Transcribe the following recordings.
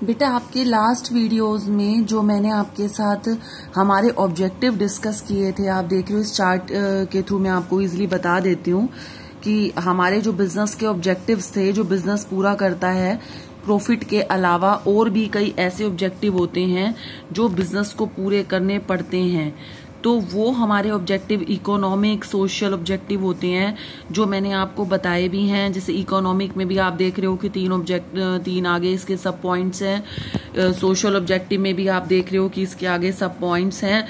बेटा आपके last videos में जो मैंने आपके साथ हमारे ऑब्जेक्टिव डिस्कस किए थे, आप देख रहे हो इस चार्ट के थ्रू मैं आपको इजीली बता देती हूँ कि हमारे जो बिजनेस के ऑब्जेक्टिव्स थे, जो बिजनेस पूरा करता है प्रॉफिट के अलावा और भी कई ऐसे ऑब्जेक्टिव होते हैं जो बिजनेस को पूरे करने पड़ते हैं। तो वो हमारे ऑब्जेक्टिव इकोनॉमिक, सोशल ऑब्जेक्टिव होते हैं जो मैंने आपको बताए भी हैं। जैसे इकोनॉमिक में भी आप देख रहे हो कि तीन आगे इसके सब पॉइंट्स हैं। सोशल ऑब्जेक्टिव में भी आप देख रहे हो कि इसके आगे सब पॉइंट्स हैं।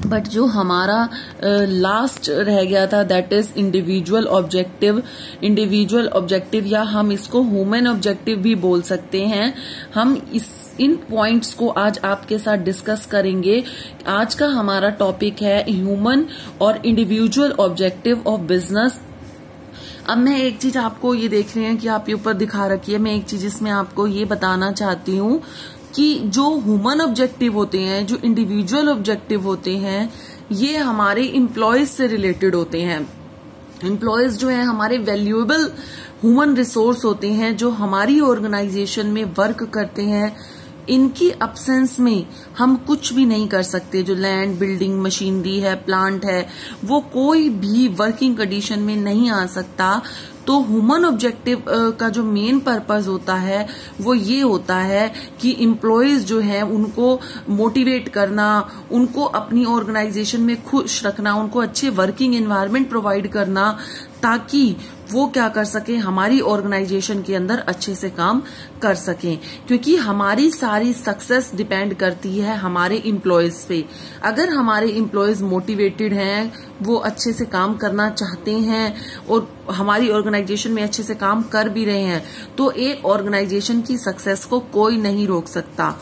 बट जो हमारा लास्ट रह गया था that is individual objective. Individual objective या हम इसको ह्यूमन ऑब्जेक्टिव भी बोल सकते हैं। हम इन पॉइंट्स को आज आपके साथ डिस्कस करेंगे। आज का हमारा टॉपिक है ह्यूमन और इंडिविजुअल ऑब्जेक्टिव ऑफ बिजनेस। अब मैं एक चीज आपको ये देख रहे हैं कि आप ये ऊपर दिखा रखी है, मैं एक चीज इसमें आपको ये बताना चाहती हूँ कि जो ह्यूमन ऑब्जेक्टिव होते हैं, जो इंडिविजुअल ऑब्जेक्टिव होते हैं, ये हमारे एम्प्लॉयज से रिलेटेड होते हैं। एम्प्लॉयज जो है हमारे वैल्यूएबल ह्यूमन रिसोर्स होते हैं जो हमारी ऑर्गेनाइजेशन में वर्क करते हैं। इनकी अब्सेंस में हम कुछ भी नहीं कर सकते। जो लैंड, बिल्डिंग, मशीनरी है, प्लांट है, वो कोई भी वर्किंग कंडीशन में नहीं आ सकता। तो ह्यूमन ऑब्जेक्टिव का जो मेन पर्पस होता है वो ये होता है कि एम्प्लॉयज जो है उनको मोटिवेट करना, उनको अपनी ऑर्गेनाइजेशन में खुश रखना, उनको अच्छे वर्किंग एनवायरनमेंट प्रोवाइड करना ताकि वो क्या कर सके, हमारी ऑर्गेनाइजेशन के अंदर अच्छे से काम कर सकें। क्योंकि हमारी सारी सक्सेस डिपेंड करती है हमारे एम्प्लॉयज पे। अगर हमारे एम्प्लॉयज मोटिवेटेड हैं, वो अच्छे से काम करना चाहते हैं और हमारी ऑर्गेनाइजेशन में अच्छे से काम कर भी रहे हैं, तो एक ऑर्गेनाइजेशन की सक्सेस को कोई नहीं रोक सकता।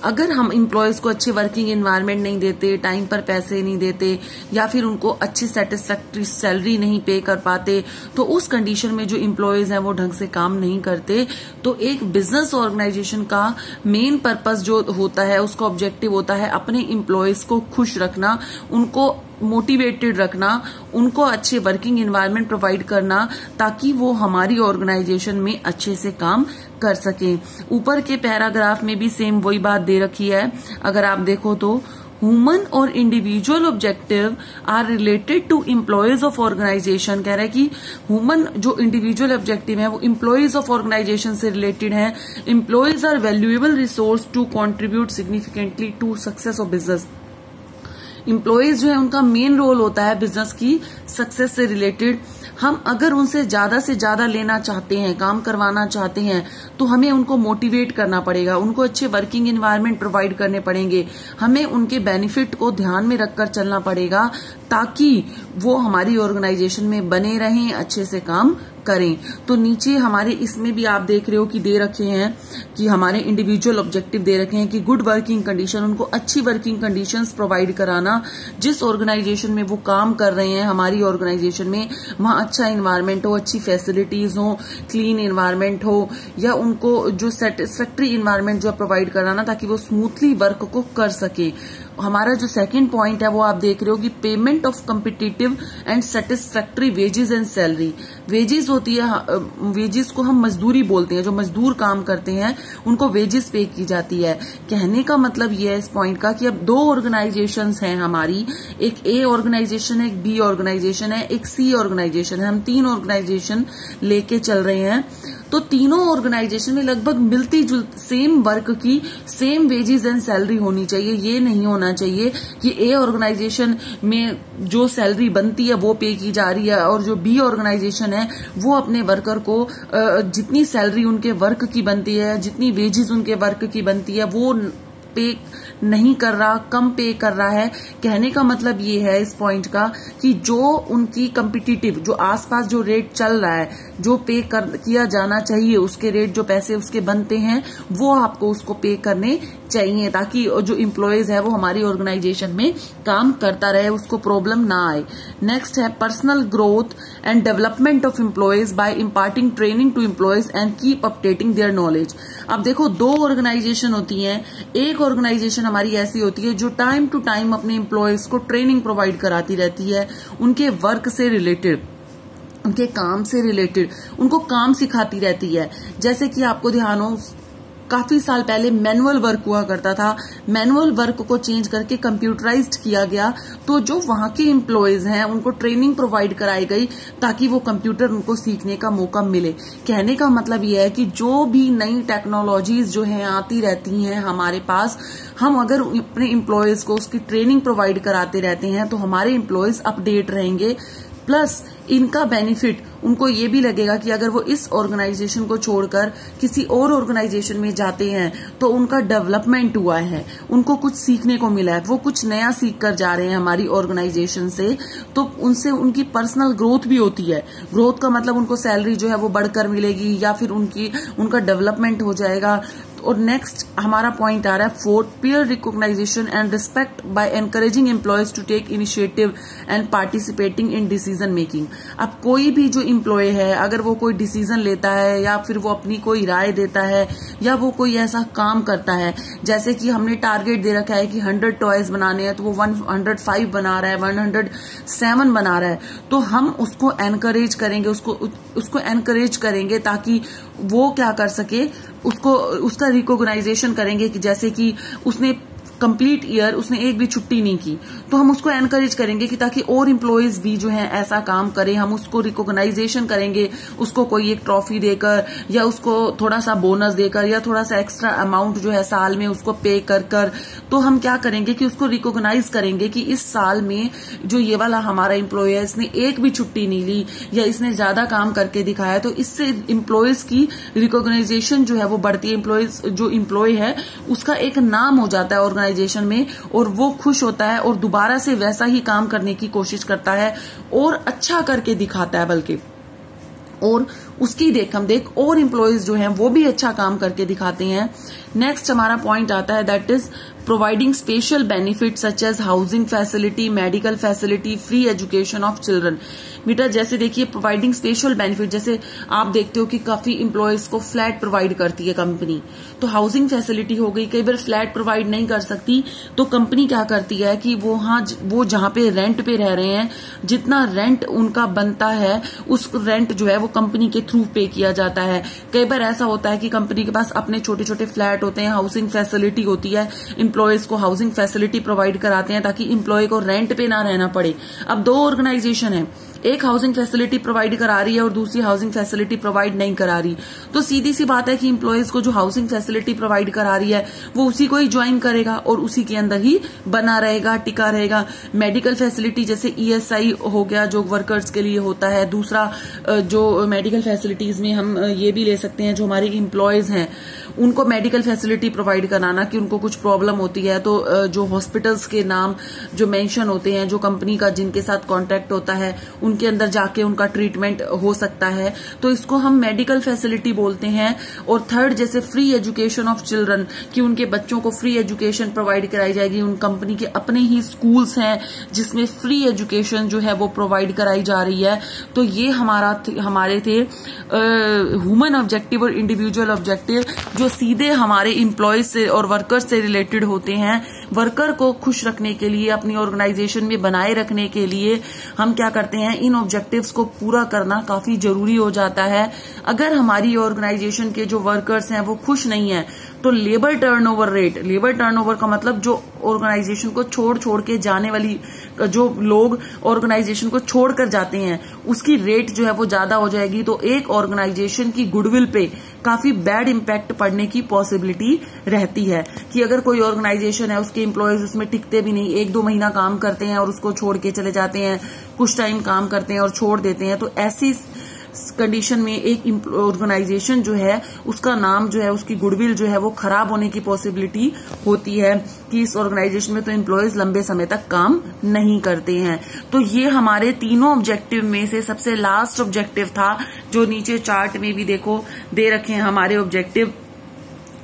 अगर हम एम्प्लॉयज को अच्छे वर्किंग एनवायरनमेंट नहीं देते, टाइम पर पैसे नहीं देते या फिर उनको अच्छी सेटिस्फैक्ट्री सैलरी नहीं पे कर पाते, तो उस कंडीशन में जो एम्प्लॉयज हैं वो ढंग से काम नहीं करते। तो एक बिजनेस ऑर्गेनाइजेशन का मेन पर्पस जो होता है, उसका ऑब्जेक्टिव होता है अपने एम्प्लॉयज को खुश रखना, उनको मोटिवेटेड रखना, उनको अच्छे वर्किंग एनवायरनमेंट प्रोवाइड करना ताकि वो हमारी ऑर्गेनाइजेशन में अच्छे से काम कर सके। ऊपर के पैराग्राफ में भी सेम वही बात दे रखी है। अगर आप देखो तो ह्यूमन और individual objective are related to employees of organisation. कह रहा है कि ह्यूमन जो इंडिविजुअल ऑब्जेक्टिव है वो एम्प्लॉयज ऑफ ऑर्गेनाइजेशन से रिलेटेड है। Employees are valuable resource to contribute significantly to success of business. Employees जो है उनका मेन रोल होता है बिजनेस की सक्सेस से रिलेटेड। हम अगर उनसे ज्यादा लेना चाहते हैं, काम करवाना चाहते हैं, तो हमें उनको मोटिवेट करना पड़ेगा, उनको अच्छे वर्किंग एनवायरनमेंट प्रोवाइड करने पड़ेंगे, हमें उनके बेनिफिट को ध्यान में रखकर चलना पड़ेगा ताकि वो हमारी ऑर्गेनाइजेशन में बने रहें, अच्छे से काम करें। तो नीचे हमारे इसमें भी आप देख रहे हो कि दे रखे हैं कि हमारे इंडिविजुअल ऑब्जेक्टिव दे रखे हैं कि गुड वर्किंग कंडीशन, उनको अच्छी वर्किंग कंडीशंस प्रोवाइड कराना। जिस ऑर्गेनाइजेशन में वो काम कर रहे हैं, हमारी ऑर्गेनाइजेशन में, वहां अच्छा एनवायरनमेंट हो, अच्छी फैसिलिटीज हो, क्लीन एनवायरनमेंट हो, या उनको जो सेटिस्फैक्ट्री एनवायरनमेंट जो प्रोवाइड कराना ताकि वो स्मूथली वर्क को कर सके। हमारा जो सेकंड पॉइंट है वो आप देख रहे हो कि payment of competitive and satisfactory wages and salary. Wages होती है, वेजेस को हम मजदूरी बोलते हैं, जो मजदूर काम करते हैं उनको वेजेस पे की जाती है। कहने का मतलब ये है इस पॉइंट का कि अब दो ऑर्गेनाइजेशंस हैं हमारी, एक ए ऑर्गेनाइजेशन है, एक बी ऑर्गेनाइजेशन है, एक सी ऑर्गेनाइजेशन है। हम तीन ऑर्गेनाइजेशन लेके चल रहे हैं। तो तीनों ऑर्गेनाइजेशन में लगभग मिलती जुलती सेम वर्क की सेम वेजेस एंड सैलरी होनी चाहिए। ये नहीं होना चाहिए कि ए ऑर्गेनाइजेशन में जो सैलरी बनती है वो पे की जा रही है और जो बी ऑर्गेनाइजेशन है वो अपने वर्कर को जितनी सैलरी उनके वर्क की बनती है, जितनी वेजेस उनके वर्क की बनती है, वो पे नहीं कर रहा, कम पे कर रहा है। कहने का मतलब ये है इस पॉइंट का कि जो उनकी कम्पिटिटिव, जो आसपास जो रेट चल रहा है, जो पे किया जाना चाहिए, उसके रेट जो पैसे उसके बनते हैं वो आपको उसको पे करने चाहिए ताकि जो एम्प्लॉयज है वो हमारी ऑर्गेनाइजेशन में काम करता रहे, उसको प्रॉब्लम ना आए। नेक्स्ट है personal growth and development of employees by imparting training to employees and keep updating their knowledge. अब देखो दो ऑर्गेनाइजेशन होती हैं। एक ऑर्गेनाइजेशन हमारी ऐसी होती है जो टाइम टू टाइम अपने एम्प्लॉयज को ट्रेनिंग प्रोवाइड कराती रहती है, उनके वर्क से रिलेटेड, उनके काम से रिलेटेड, उनको काम सिखाती रहती है। जैसे कि आपको ध्यान हो काफी साल पहले मैनुअल वर्क हुआ करता था, मैनुअल वर्क को चेंज करके कंप्यूटराइज्ड किया गया। तो जो वहां के एम्प्लॉयज हैं उनको ट्रेनिंग प्रोवाइड कराई गई ताकि वो कंप्यूटर उनको सीखने का मौका मिले। कहने का मतलब यह है कि जो भी नई टेक्नोलॉजीज जो है आती रहती हैं हमारे पास, हम अगर अपने एम्प्लॉयज को उसकी ट्रेनिंग प्रोवाइड कराते रहते हैं तो हमारे एम्प्लॉयज अपडेट रहेंगे। प्लस इनका बेनिफिट उनको ये भी लगेगा कि अगर वो इस ऑर्गेनाइजेशन को छोड़कर किसी और ऑर्गेनाइजेशन में जाते हैं तो उनका डेवलपमेंट हुआ है, उनको कुछ सीखने को मिला है, वो कुछ नया सीख कर जा रहे हैं हमारी ऑर्गेनाइजेशन से, तो उनसे उनकी पर्सनल ग्रोथ भी होती है। ग्रोथ का मतलब उनको सैलरी जो है वो बढ़कर मिलेगी या फिर उनका डेवलपमेंट हो जाएगा। और नेक्स्ट हमारा पॉइंट आ रहा है 4th, peer recognition and respect by encouraging employees to take initiative and participating in decision making. अब कोई भी जो एम्प्लॉय है अगर वो कोई डिसीजन लेता है या फिर वो अपनी कोई राय देता है या वो कोई ऐसा काम करता है, जैसे कि हमने टारगेट दे रखा है कि 100 टॉयज बनाने हैं तो वो 105 बना रहा है, 107 बना रहा है, तो हम उसको एनकरेज करेंगे, उसको एनकरेज करेंगे ताकि वो क्या कर सके, उसका रिकॉग्नाइजेशन करेंगे कि जैसे कि उसने कंप्लीट ईयर उसने एक भी छुट्टी नहीं की, तो हम उसको एनकरेज करेंगे कि ताकि और एम्प्लॉयज भी जो हैं ऐसा काम करें। हम उसको रिकॉग्नाइजेशन करेंगे, उसको कोई एक ट्रॉफी देकर या उसको थोड़ा सा बोनस देकर या थोड़ा सा एक्स्ट्रा अमाउंट जो है साल में उसको पे कर तो हम क्या करेंगे कि उसको रिकॉग्नाइज करेंगे कि इस साल में जो ये वाला हमारा एम्प्लॉय है इसने एक भी छुट्टी नहीं ली या इसने ज्यादा काम करके दिखाया, तो इससे एम्प्लॉयज की रिकॉग्नाइजेशन जो है वो बढ़ती है। जो एम्प्लॉय है उसका एक नाम हो जाता है ऑर्गेनाइजेशन में और वो खुश होता है और दोबारा से वैसा ही काम करने की कोशिश करता है और अच्छा करके दिखाता है बल्कि, और उसकी देख और एम्प्लॉयज जो हैं वो भी अच्छा काम करके दिखाते हैं। नेक्स्ट हमारा पॉइंट आता है that is providing special benefit such as housing facility, medical facility, free education of children. बेटा जैसे देखिए प्रोवाइडिंग स्पेशल बेनिफिट, जैसे आप देखते हो कि काफी एम्प्लॉयज को फ्लैट प्रोवाइड करती है कंपनी, तो हाउसिंग फैसिलिटी हो गई। कई बार फ्लैट प्रोवाइड नहीं कर सकती तो कंपनी क्या करती है कि वो जहां पे रेंट पे रह रहे हैं जितना रेंट उनका बनता है उस रेंट जो है वो कंपनी के थ्रू पे किया जाता है। कई बार ऐसा होता है कि कंपनी के पास अपने छोटे छोटे फ्लैट होते हैं, हाउसिंग फैसिलिटी होती है, एम्प्लॉयज को हाउसिंग फैसिलिटी प्रोवाइड कराते हैं ताकि एम्प्लॉय को रेंट पे ना रहना पड़े। अब दो ऑर्गेनाइजेशन है, एक हाउसिंग फैसिलिटी प्रोवाइड करा रही है और दूसरी हाउसिंग फैसिलिटी प्रोवाइड नहीं करा रही, तो सीधी सी बात है कि एम्प्लॉयज को जो हाउसिंग फैसिलिटी प्रोवाइड करा रही है वो उसी को ही ज्वाइन करेगा और उसी के अंदर ही बना रहेगा, टिका रहेगा। मेडिकल फैसिलिटी जैसे ESI हो गया जो वर्कर्स के लिए होता है। दूसरा जो मेडिकल फैसिलिटीज में हम ये भी ले सकते हैं जो हमारे एम्प्लॉयज हैं उनको मेडिकल फैसिलिटी प्रोवाइड कराना कि उनको कुछ प्रॉब्लम होती है तो जो हॉस्पिटल्स के नाम जो मेंशन होते हैं, जो कंपनी का जिनके साथ कॉन्ट्रैक्ट होता है उनके अंदर जाके उनका ट्रीटमेंट हो सकता है, तो इसको हम मेडिकल फैसिलिटी बोलते हैं। और थर्ड जैसे फ्री एजुकेशन ऑफ चिल्ड्रन कि उनके बच्चों को फ्री एजुकेशन प्रोवाइड कराई जाएगी। उन कंपनी के अपने ही स्कूल्स हैं जिसमें फ्री एजुकेशन जो है वो प्रोवाइड कराई जा रही है। तो ये हमारे थे ह्यूमन ऑब्जेक्टिव और इंडिविजुअल ऑब्जेक्टिव जो सीधे हमारे एम्प्लॉयज से और वर्कर्स से रिलेटेड होते हैं। वर्कर को खुश रखने के लिए, अपनी ऑर्गेनाइजेशन में बनाए रखने के लिए हम क्या करते हैं, इन ऑब्जेक्टिव्स को पूरा करना काफी जरूरी हो जाता है। अगर हमारी ऑर्गेनाइजेशन के जो वर्कर्स हैं वो खुश नहीं है तो labour turnover rate, labour turnover का मतलब जो ऑर्गेनाइजेशन को छोड़ के जाने वाली जो लोग ऑर्गेनाइजेशन को छोड़कर जाते हैं उसकी रेट जो है वो ज्यादा हो जाएगी, तो एक ऑर्गेनाइजेशन की गुडविल पे काफी बैड इम्पैक्ट पड़ने की पॉसिबिलिटी रहती है कि अगर कोई ऑर्गेनाइजेशन है उसके एम्प्लॉयज उसमें टिकते भी नहीं, 1-2 महीना काम करते हैं और उसको छोड़ के चले जाते हैं, कुछ टाइम काम करते हैं और छोड़ देते हैं, तो ऐसी कंडीशन में एक ऑर्गेनाइजेशन जो है उसका नाम जो है, उसकी गुडविल जो है वो खराब होने की पॉसिबिलिटी होती है कि इस ऑर्गेनाइजेशन में तो एम्प्लॉयज लंबे समय तक काम नहीं करते हैं। तो ये हमारे तीनों ऑब्जेक्टिव में से सबसे लास्ट ऑब्जेक्टिव था जो नीचे चार्ट में भी देखो दे रखे हैं हमारे ऑब्जेक्टिव,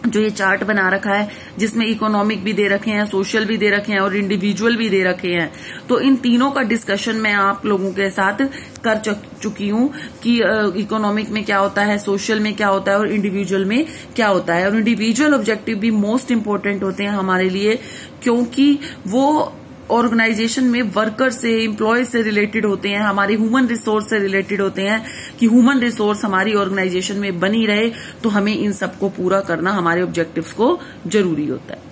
जो ये चार्ट बना रखा है जिसमें इकोनॉमिक भी दे रखे हैं, सोशल भी दे रखे हैं और इंडिविजुअल भी दे रखे हैं। तो इन तीनों का डिस्कशन मैं आप लोगों के साथ कर चुकी हूं कि इकोनॉमिक में क्या होता है, सोशल में क्या होता है और इंडिविजुअल में क्या होता है। और इंडिविजुअल ऑब्जेक्टिव भी मोस्ट इंपोर्टेंट होते हैं हमारे लिए क्योंकि वो ऑर्गेनाइजेशन में वर्कर से, एम्प्लॉय से रिलेटेड होते हैं, हमारे ह्यूमन रिसोर्स से रिलेटेड होते हैं कि ह्यूमन रिसोर्स हमारी ऑर्गेनाइजेशन में बनी रहे, तो हमें इन सबको पूरा करना हमारे ऑब्जेक्टिव्स को जरूरी होता है।